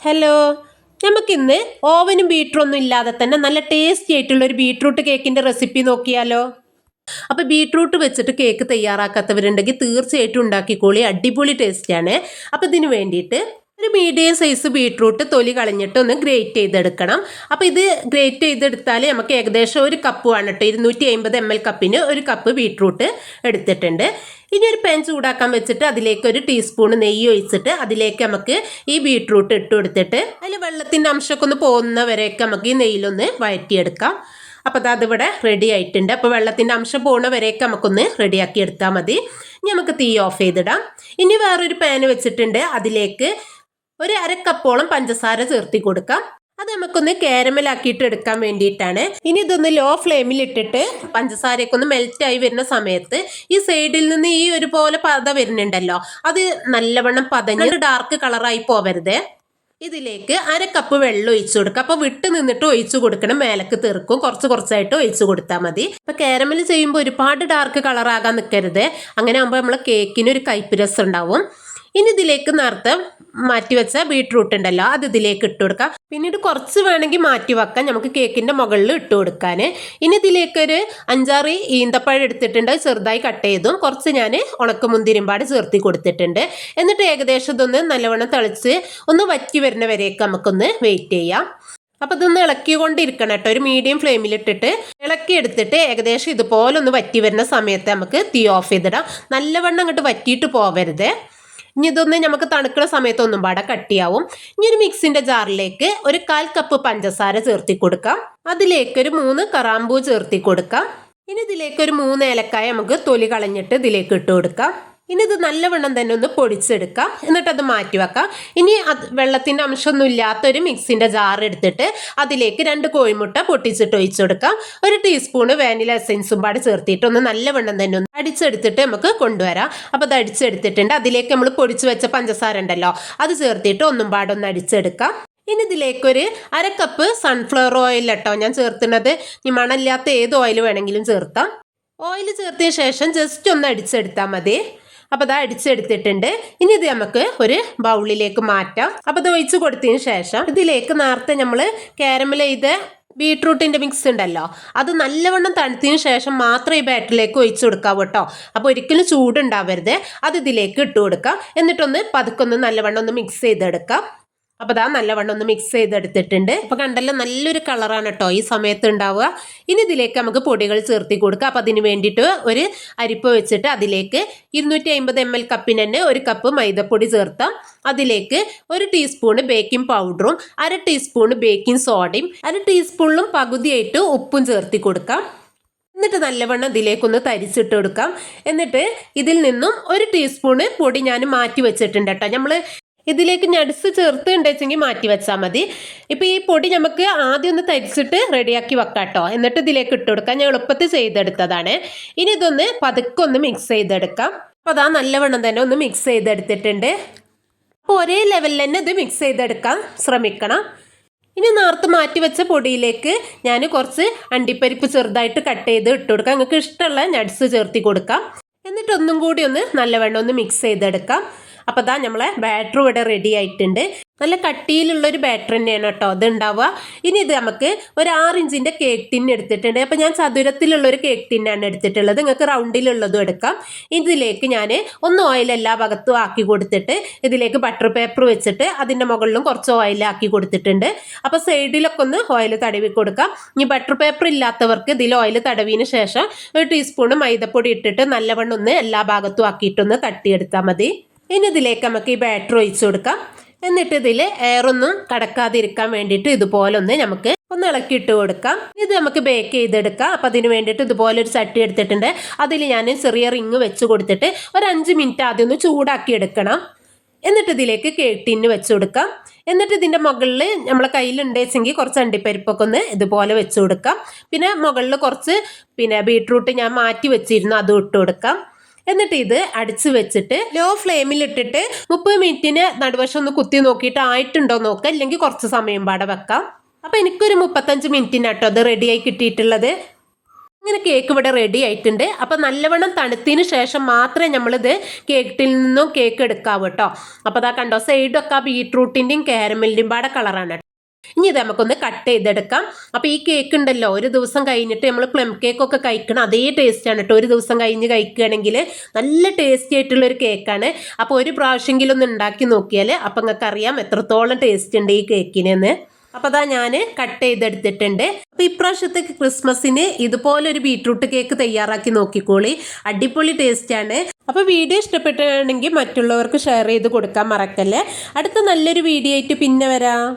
Hello, നമുക്കിന്ന് ഓവനും ബീറ്ററൊന്നും ഇല്ലാതെ തന്നെ നല്ല ടേസ്റ്റി ആയിട്ടുള്ള ഒരു ബീട്രൂട്ട് കേക്കിന്റെ റെസിപ്പി നോക്കിയാലോ. അപ്പോൾ ബീട്രൂട്ട് വെച്ചിട്ട് കേക്ക് തയ്യാറാക്കാത്തവരുണ്ടെങ്കിൽ തീർച്ചയായിട്ടും ഉണ്ടാക്കിക്കോളി, അടിപൊളി ടേസ്റ്റിയാണ്. അപ്പോൾ ഇതിന് വേണ്ടിയിട്ട് ഒരു മീഡിയം സൈസ് ബീട്രൂട്ട് തൊലി കളഞ്ഞിട്ട് ഒന്ന് ഗ്രേറ്റ് ചെയ്തെടുക്കണം. അപ്പോൾ ഇത് ഗ്രേറ്റ് ചെയ്തെടുത്താൽ നമുക്ക് ഏകദേശം ഒരു കപ്പ് വേണം കേട്ടോ. 250 ml കപ്പിന് ഒരു കപ്പ് ബീട്രൂട്ട് എടുത്തിട്ടുണ്ട്. ഇനി ഒരു പാൻ ചൂടാക്കാൻ വെച്ചിട്ട് അതിലേക്ക് ഒരു ടീസ്പൂൺ നെയ്യ് ഒഴിച്ചിട്ട് അതിലേക്ക് നമുക്ക് ഈ ബീട്രൂട്ട് ഇട്ട് കൊടുത്തിട്ട് അതിൽ വെള്ളത്തിൻ്റെ അംശമൊക്കെ ഒന്ന് പോകുന്നവരെയൊക്കെ നമുക്ക് ഈ നെയ്യിലൊന്ന് വഴറ്റിയെടുക്കാം. അപ്പോൾ അതിവിടെ റെഡി ആയിട്ടുണ്ട്. അപ്പോൾ വെള്ളത്തിൻ്റെ അംശം പോകുന്നവരെയൊക്കെ നമുക്കൊന്ന് റെഡിയാക്കി എടുത്താൽ മതി. ഇനി നമുക്ക് തീ ഓഫ് ചെയ്തിടാം. ഇനി വേറൊരു പാൻ വെച്ചിട്ടുണ്ട്. അതിലേക്ക് ഒരു അരക്കപ്പോളം പഞ്ചസാര ചേർത്തി കൊടുക്കാം. അത് നമുക്കൊന്ന് കാരമലാക്കിയിട്ട് എടുക്കാൻ വേണ്ടിയിട്ടാണ്. ഇനി ഇതൊന്ന് ലോ ഫ്ലെയിമിൽ ഇട്ടിട്ട് പഞ്ചസാരയൊക്കെ ഒന്ന് മെൽറ്റായി വരുന്ന സമയത്ത് ഈ സൈഡിൽ നിന്ന് ഈ ഒരു പോലെ പത വരുന്നുണ്ടല്ലോ, അത് നല്ലവണ്ണം പതഞ്ഞ് ഡാർക്ക് കളറായി പോവരുത്. ഇതിലേക്ക് അരക്കപ്പ് വെള്ളം ഒഴിച്ചു കൊടുക്കുക. അപ്പോൾ വിട്ട് നിന്നിട്ട് ഒഴിച്ചു കൊടുക്കണം, മേലക്ക് തീർക്കും. കുറച്ചായിട്ട് ഒഴിച്ചു കൊടുത്താൽ മതി. അപ്പോൾ കാരമൽ ചെയ്യുമ്പോൾ ഒരുപാട് ഡാർക്ക് കളറാകാൻ നിൽക്കരുത്. അങ്ങനെ ആകുമ്പോൾ നമ്മളെ കേക്കിന് ഒരു കയ്പ്പ് രസം ഉണ്ടാവും. ഇനി ഇതിലേക്ക് നേരത്തെ മാറ്റി വെച്ച ബീട്രൂട്ട് ഉണ്ടല്ലോ, അത് ഇതിലേക്ക് ഇട്ട് കൊടുക്കാം. പിന്നീട് കുറച്ച് വേണമെങ്കിൽ മാറ്റി വെക്കാം, നമുക്ക് കേക്കിൻ്റെ മുകളിൽ ഇട്ട് കൊടുക്കാൻ. ഇനി ഇതിലേക്കൊരു 5-6 ഈന്തപ്പഴം എടുത്തിട്ടുണ്ട്, ചെറുതായി കട്ട് ചെയ്തും കുറച്ച് ഞാൻ ഉണക്കമുന്തിരിമ്പാട് ചേർത്തി കൊടുത്തിട്ടുണ്ട്. എന്നിട്ട് ഏകദേശം ഇതൊന്ന് നല്ലവണ്ണം തിളച്ച് ഒന്ന് വറ്റി വരുന്നവരേക്ക് നമുക്കൊന്ന് വെയിറ്റ് ചെയ്യാം. അപ്പോൾ ഇതൊന്ന് ഇളക്കിക്കൊണ്ടിരിക്കണം കേട്ടോ. ഒരു മീഡിയം ഫ്ലെയിമിലിട്ടിട്ട് ഇളക്കി എടുത്തിട്ട് ഏകദേശം ഇതുപോലെ ഒന്ന് വറ്റി വരുന്ന സമയത്ത് നമുക്ക് തീ ഓഫ് ചെയ്തിടാം. നല്ലവണ്ണം അങ്ങോട്ട് വറ്റിയിട്ട് പോവരുത്. ഇനി ഇതൊന്ന് നമുക്ക് തണുക്കുന്ന സമയത്ത് ഒന്നും പാടെ കട്ടിയാവും. ഇനി ഒരു മിക്സിൻ്റെ ജാറിലേക്ക് ഒരു 1/4 കപ്പ് പഞ്ചസാര ചേർത്തി കൊടുക്കാം. അതിലേക്ക് ഒരു 3 കറാമ്പൂ ചേർത്തി കൊടുക്കാം. ഇനി ഇതിലേക്ക് ഒരു 3 ഏലക്കായ നമുക്ക് തൊലി കളഞ്ഞിട്ട് ഇതിലേക്ക് ഇട്ട് കൊടുക്കാം. ഇനി ഇത് നല്ലവണ്ണം തന്നെ ഒന്ന് പൊടിച്ചെടുക്കാം. എന്നിട്ട് അത് മാറ്റി വെക്കാം. ഇനി വെള്ളത്തിൻ്റെ അംശമൊന്നും ഇല്ലാത്തൊരു മിക്സിൻ്റെ ജാർ എടുത്തിട്ട് അതിലേക്ക് 2 കോഴിമുട്ട പൊട്ടിച്ചിട്ട് ഒഴിച്ചു കൊടുക്കാം. ഒരു ടീസ്പൂണ് വാനില എസൻസും പാടെ ചേർത്തിട്ട് ഒന്ന് നല്ലവണ്ണം തന്നെ ഒന്ന് അടിച്ചെടുത്തിട്ട് നമുക്ക് കൊണ്ടുവരാം. അപ്പോൾ അത് അടിച്ചെടുത്തിട്ടുണ്ട്. അതിലേക്ക് നമ്മൾ പൊടിച്ച് വെച്ച പഞ്ചസാര ഉണ്ടല്ലോ, അത് ചേർത്തിട്ട് ഒന്നും പാടെ ഒന്ന് അടിച്ചെടുക്കാം. ഇനി ഇതിലേക്കൊരു 1/2 കപ്പ് സൺഫ്ലവർ ഓയിൽ കേട്ടോ ഞാൻ ചേർത്തുന്നത്. ഈ മണമില്ലാത്ത ഏത് ഓയിൽ വേണമെങ്കിലും ചേർത്താം. ഓയിൽ ചേർത്തതിന് ശേഷം ജസ്റ്റ് ഒന്ന് അടിച്ചെടുത്താൽ മതി. അപ്പോൾ അത് അടിച്ചെടുത്തിട്ടുണ്ട്. ഇനി ഇത് നമുക്ക് ഒരു ബൗളിലേക്ക് മാറ്റാം. അപ്പോൾ അത് ഒഴിച്ച് കൊടുത്തതിന് ശേഷം ഇതിലേക്ക് നേരത്തെ നമ്മൾ കാരമൽ ചെയ്ത ബീട്രൂട്ടിൻ്റെ മിക്സ് ഉണ്ടല്ലോ, അത് നല്ലവണ്ണം തണുത്തതിന് ശേഷം മാത്രം ഈ ബാറ്ററിലേക്ക് ഒഴിച്ചു കൊടുക്കാവൂ കേട്ടോ. അപ്പോൾ ഒരിക്കലും ചൂടുണ്ടാവരുത്. അത് ഇതിലേക്ക് ഇട്ട് കൊടുക്കാം. എന്നിട്ടൊന്ന് പതുക്കൊന്ന് നല്ലവണ്ണം ഒന്ന് മിക്സ് ചെയ്തെടുക്കാം. അപ്പോൾ അതാ നല്ലവണ്ണം ഒന്ന് മിക്സ് ചെയ്തെടുത്തിട്ടുണ്ട്. അപ്പോൾ കണ്ടല്ലോ, നല്ലൊരു കളറാണ് കേട്ടോ ഈ സമയത്ത് ഉണ്ടാവുക. ഇനി ഇതിലേക്ക് നമുക്ക് പൊടികൾ ചേർത്തി കൊടുക്കാം. അപ്പോൾ അതിന് വേണ്ടിയിട്ട് ഒരു അരിപ്പ് വെച്ചിട്ട് അതിലേക്ക് 250 ml കപ്പിന് തന്നെ 1 കപ്പ് മൈദപ്പൊടി ചേർത്താം. അതിലേക്ക് 1 ടീസ്പൂണ് ബേക്കിംഗ് പൗഡറും 1/2 ടീസ്പൂണ് ബേക്കിംഗ് സോഡയും 1/2 ടീസ്പൂണിലും പകുതിയായിട്ട് ഉപ്പും ചേർത്തി കൊടുക്കാം. എന്നിട്ട് നല്ലവണ്ണം ഇതിലേക്കൊന്ന് തരിച്ചിട്ട് കൊടുക്കാം. എന്നിട്ട് ഇതിൽ നിന്നും 1 ടീസ്പൂണ് പൊടി ഞാൻ മാറ്റി വെച്ചിട്ടുണ്ട് കേട്ടോ. നമ്മൾ ഇതിലേക്ക് നട്സ് ചേർത്തുണ്ടെങ്കിൽ മാറ്റി വെച്ചാൽ മതി. ഇപ്പോൾ ഈ പൊടി നമുക്ക് ആദ്യം ഒന്ന് തരിച്ചിട്ട് റെഡിയാക്കി വെക്കാം കേട്ടോ. എന്നിട്ട് ഇതിലേക്ക് ഇട്ട് കൊടുക്കാം. ഞാൻ എളുപ്പത്തിൽ ചെയ്തെടുത്തതാണ്. ഇനി ഇതൊന്ന് പതുക്കെ ഒന്ന് മിക്സ് ചെയ്തെടുക്കാം. അപ്പോൾ അതാ നല്ലവണ്ണം തന്നെ ഒന്ന് മിക്സ് ചെയ്തെടുത്തിട്ടുണ്ട്. അപ്പോൾ ഒരേ ലെവലിൽ തന്നെ ഇത് മിക്സ് ചെയ്തെടുക്കാൻ ശ്രമിക്കണം. ഇനി നേരത്തെ മാറ്റി വെച്ച പൊടിയിലേക്ക് ഞാൻ കുറച്ച് അണ്ടിപ്പരിപ്പ് ചെറുതായിട്ട് കട്ട് ചെയ്ത് ഇട്ട് കൊടുക്കാം. നിങ്ങൾക്ക് ഇഷ്ടമുള്ള നട്സ് ചേർത്തി കൊടുക്കാം. എന്നിട്ട് ഒന്നും കൂടി ഒന്ന് നല്ലവണ്ണം ഒന്ന് മിക്സ് ചെയ്തെടുക്കാം. അപ്പോൾ അതാ നമ്മളെ ബാറ്റർ ഇവിടെ റെഡി ആയിട്ടുണ്ട്. നല്ല കട്ടിയിലുള്ളൊരു ബാറ്റർ തന്നെയാണ് കേട്ടോ ഇത് ഉണ്ടാവുക. ഇനി ഇത് നമുക്ക് ഒരു 6 ഇഞ്ചിൻ്റെ കേക്ക് ടിൻ എടുത്തിട്ടുണ്ട്. അപ്പോൾ ഞാൻ ചതുരത്തിലുള്ളൊരു കേക്ക് ടിന്നാണ് എടുത്തിട്ടുള്ളത്. നിങ്ങൾക്ക് റൗണ്ടിലുള്ളതും എടുക്കാം. ഇതിലേക്ക് ഞാൻ ഒന്ന് ഓയിൽ എല്ലാ ഭാഗത്തും ആക്കി കൊടുത്തിട്ട് ഇതിലേക്ക് ബട്ടർ പേപ്പർ വെച്ചിട്ട് അതിൻ്റെ മുകളിലും കുറച്ച് ഓയിൽ ആക്കി കൊടുത്തിട്ടുണ്ട്. അപ്പോൾ സൈഡിലൊക്കെ ഒന്ന് ഓയിൽ തടവി കൊടുക്കാം. ഇനി ബട്ടർ പേപ്പർ ഇല്ലാത്തവർക്ക് ഇതിൽ ഓയിൽ തടവിന് ശേഷം 1 ടീസ്പൂണ് മൈദപ്പൊടി ഇട്ടിട്ട് നല്ലവണ്ണം ഒന്ന് എല്ലാ ഭാഗത്തും ആക്കിയിട്ടൊന്ന് തട്ടിയെടുത്താൽ മതി. ഇനി ഇതിലേക്ക് നമുക്ക് ഈ ബാറ്റർ ഒഴിച്ചു കൊടുക്കാം. എന്നിട്ട് ഇതിൽ എയറൊന്നും കടക്കാതിരിക്കാൻ വേണ്ടിയിട്ട് ഇതുപോലെ ഒന്ന് നമുക്ക് ഒന്ന് ഇളക്കിയിട്ട് കൊടുക്കാം. ഇത് നമുക്ക് ബേക്ക് ചെയ്തെടുക്കാം. അപ്പോൾ അതിന് വേണ്ടിയിട്ട് ഇതുപോലെ ഒരു ചട്ടി എടുത്തിട്ടുണ്ട്. അതിൽ ഞാൻ ചെറിയ റിങ് വെച്ച് കൊടുത്തിട്ട് ഒരു 5 മിനിറ്റ് ആദ്യം ഒന്ന് ചൂടാക്കി എടുക്കണം. എന്നിട്ട് ഇതിലേക്ക് കേക്ക് ടിന്ന് വെച്ച് കൊടുക്കാം. എന്നിട്ട് ഇതിൻ്റെ മുകളിൽ നമ്മളെ കയ്യിലുണ്ടെങ്കിൽ കുറച്ച് അണ്ടിപ്പരിപ്പൊക്കെ ഒന്ന് ഇതുപോലെ വെച്ച് കൊടുക്കാം. പിന്നെ മുകളിൽ കുറച്ച് ബീട്രൂട്ട് ഞാൻ മാറ്റി വെച്ചിരുന്നു, അതും ഇട്ട് കൊടുക്കാം. എന്നിട്ട് ഇത് അടിച്ച് വെച്ചിട്ട് ലോ ഫ്ലെയിമിൽ ഇട്ടിട്ട് 30 മിനിറ്റിന് നടുവശം ഒന്ന് കുത്തി നോക്കിയിട്ട് ആയിട്ടുണ്ടോ നോക്കുക. ഇല്ലെങ്കിൽ കുറച്ച് സമയം പാടെ വെക്കാം. അപ്പോൾ എനിക്കൊരു 35 മിനിറ്റിനാട്ടോ അത് റെഡിയായി കിട്ടിയിട്ടുള്ളത്. അങ്ങനെ കേക്ക് ഇവിടെ റെഡി ആയിട്ടുണ്ട്. അപ്പോൾ നല്ലവണ്ണം തണുത്തതിന് ശേഷം മാത്രമേ നമ്മളിത് കേക്കിൽ നിന്നും കേക്ക് എടുക്കാവൂ കേട്ടോ. അപ്പോൾ അതാ കണ്ടോ, സൈഡൊക്കെ ആ ബീട്രൂട്ടിൻ്റെയും കാരമലിൻ്റെയും പാടെ കളറാണ്. ഇനി ഇത് നമുക്കൊന്ന് കട്ട് ചെയ്തെടുക്കാം. അപ്പോൾ ഈ കേക്ക് ഉണ്ടല്ലോ, ഒരു ദിവസം കഴിഞ്ഞിട്ട് നമ്മൾ പ്ലം കേക്കൊക്കെ കഴിക്കണം അതേ ടേസ്റ്റാണ് കേട്ടോ. ഒരു ദിവസം കഴിഞ്ഞ് കഴിക്കുകയാണെങ്കിൽ നല്ല ടേസ്റ്റി ആയിട്ടുള്ളൊരു കേക്കാണ്. അപ്പോൾ ഒരു പ്രാവശ്യമെങ്കിലും ഒന്ന് ഉണ്ടാക്കി നോക്കിയാൽ അപ്പം നിങ്ങൾക്ക് അറിയാം എത്രത്തോളം ടേസ്റ്റ് ഉണ്ട് ഈ കേക്കിനെന്ന്. അപ്പോൾ അതാ ഞാൻ കട്ട് ചെയ്തെടുത്തിട്ടുണ്ട്. അപ്പോൾ ഇപ്രാവശ്യത്തെ ക്രിസ്മസിന് ഇതുപോലൊരു ബീട്രൂട്ട് കേക്ക് തയ്യാറാക്കി നോക്കിക്കോളി, അടിപൊളി ടേസ്റ്റാണ്. അപ്പോൾ വീഡിയോ ഇഷ്ടപ്പെട്ടാണെങ്കിൽ മറ്റുള്ളവർക്ക് ഷെയർ ചെയ്ത് കൊടുക്കാൻ മറക്കല്ലേ. അടുത്ത നല്ലൊരു വീഡിയോ ആയിട്ട് പിന്നെ വരാം.